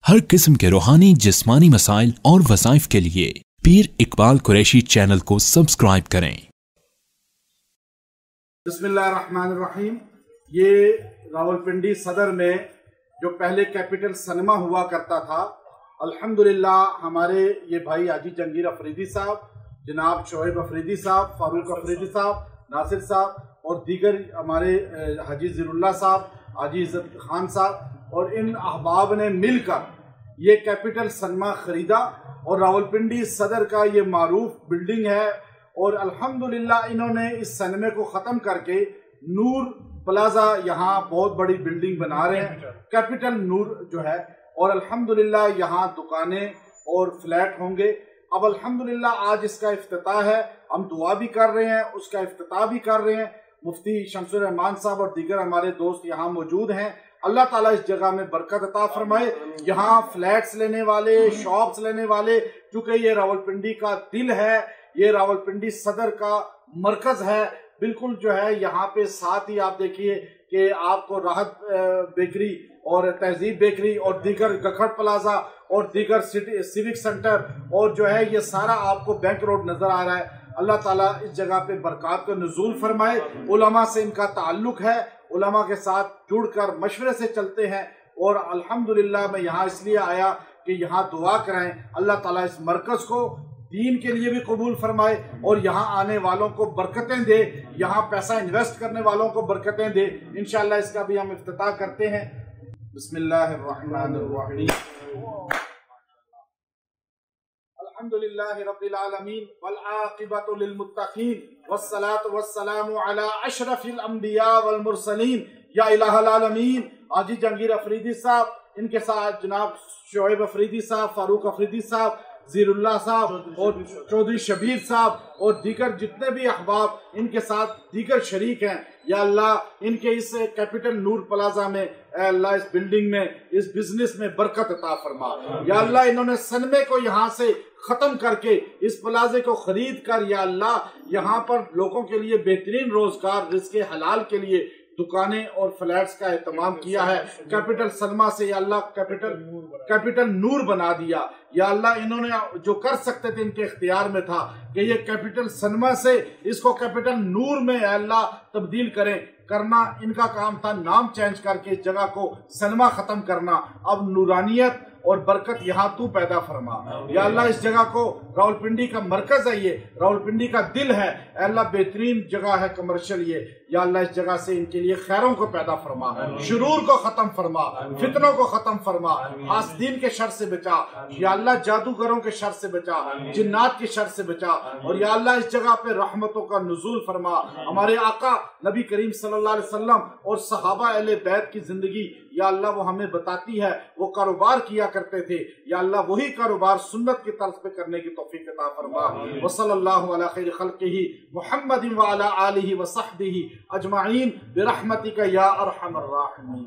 ہر قسم کے روحانی جسمانی مسائل اور وظائف کے لیے پیر اقبال قریشی چینل کو سبسکرائب کریں۔ بسم اللہ الرحمن الرحیم۔ یہ راولپنڈی صدر میں جو پہلے کیپٹل سنیما ہوا کرتا تھا، الحمدللہ ہمارے یہ بھائی حاجی جنگیر افریدی صاحب، جناب شعیب افریدی صاحب، فاروق افریدی صاحب، ناصر صاحب اور دیگر ہمارے حاجی زیر اللہ صاحب، حاجی عزت خان صاحب اور ان احباب نے مل کر یہ کیپٹل سنیما خریدا اور راولپنڈی صدر کا یہ معروف بلڈنگ ہے، اور الحمدللہ انہوں نے اس سنیمے کو ختم کر کے نور پلازا یہاں بہت بڑی بلڈنگ بنا رہے ہیں، کیپٹل نور جو ہے، اور الحمدللہ یہاں دکانیں اور فلیٹ ہوں گے۔ اب الحمدللہ آج اس کا افتتاح ہے، ہم دعا بھی کر رہے ہیں، اس کا افتتاح بھی کر رہے ہیں۔ مفتی شمس الرحمان صاحب اور دیگر ہمارے دوست یہاں موجود ہیں۔ اللہ تعالیٰ اس جگہ میں برکت عطا فرمائے۔ یہاں فلیٹس لینے والے، شاپس لینے والے، چونکہ یہ راولپنڈی کا دل ہے، یہ راولپنڈی صدر کا مرکز ہے، بالکل جو ہے یہاں پہ ساتھ ہی آپ دیکھیے کہ آپ کو راحت بیکری اور تہذیب بیکری اور دیگر گکھڑ پلازا اور دیگر سیوک سنٹر اور جو ہے یہ سارا آپ کو بینک روڈ نظر آ رہا ہے۔ اللہ تعالیٰ اس جگہ پہ برکات کا نزول فرمائے۔ علماء سے ان کا تعلق ہے، علماء کے ساتھ جڑ کر مشورے سے چلتے ہیں، اور الحمدللہ میں یہاں اس لیے آیا کہ یہاں دعا کریں اللہ تعالیٰ اس مرکز کو دین کے لیے بھی قبول فرمائے اور یہاں آنے والوں کو برکتیں دے، یہاں پیسہ انویسٹ کرنے والوں کو برکتیں دے۔ انشاءاللہ اس کا بھی ہم افتتاح کرتے ہیں۔ بسم اللہ الرحمن الرحیم۔ الحمدللہ رب العالمین والعاقبۃ للمتقین والصلاة والسلام علی اشرف الانبیاء والمرسلین۔ یا الہ العالمین، حاجی جنگیر افریدی صاحب، ان کے ساتھ جناب شعیب افریدی صاحب، فاروق افریدی صاحب، زیر اللہ صاحب اور چودھری شبیر صاحب اور دیگر جتنے بھی احباب ان کے ساتھ دیگر شریک ہیں، یا اللہ ان کے اس کیپٹل نور پلازا میں، اے اللہ اس بلڈنگ میں، اس بزنس میں برکت عطا فرما۔ یا اللہ انہوں نے سنیمے کو یہاں سے ختم کر کے اس پلازے کو خرید کر یا اللہ یہاں پر لوگوں کے لیے بہترین روزگار، رزق حلال کے لیے دکانیں اور فلیٹس کا اہتمام کیا ہے۔ کیپٹل سنیما سے یا اللہ کیپٹل نور بنا دیا۔ یا اللہ انہوں نے جو کر سکتے تھے ان کے اختیار میں تھا کہ یہ کیپٹل سنیما سے اس کو کیپٹل نور میں اے اللہ تبدیل کرنا ان کا کام تھا، نام چینج کر کے اس جگہ کو سنیما ختم کرنا۔ اب نورانیت اور برکت یہاں تو پیدا فرما۔ یا اللہ اس جگہ کو، راولپنڈی کا مرکز ہے یہ، راولپنڈی کا دل ہے، اے اللہ بہترین جگہ ہے کمرشل یہ، یا اللہ اس جگہ سے ان کے لیے خیروں کو پیدا فرما، شرور کو ختم فرما، فتنوں کو ختم فرما، حاسدین کے شر سے بچا، یا اللہ جادوگروں کے شر سے بچا، جنات کے شر سے بچا، اور یا اللہ اس جگہ پہ رحمتوں کا نزول فرما۔ ہمارے آقا نبی کریم صلی اللہ علیہ وسلم اور صحابہ اہل بیت کی زندگی یا اللہ وہ ہمیں بتاتی ہے، وہ کاروبار کیا کرتے تھے، یا اللہ وہی کاروبار سنت کی طرز پہ کرنے کی توفیق عطا فرما۔ وصلی اللہ علی خیر خلقہ محمد وعلی آلہ وصحبہ اجمعین برحمتک یا ارحم الراحمین۔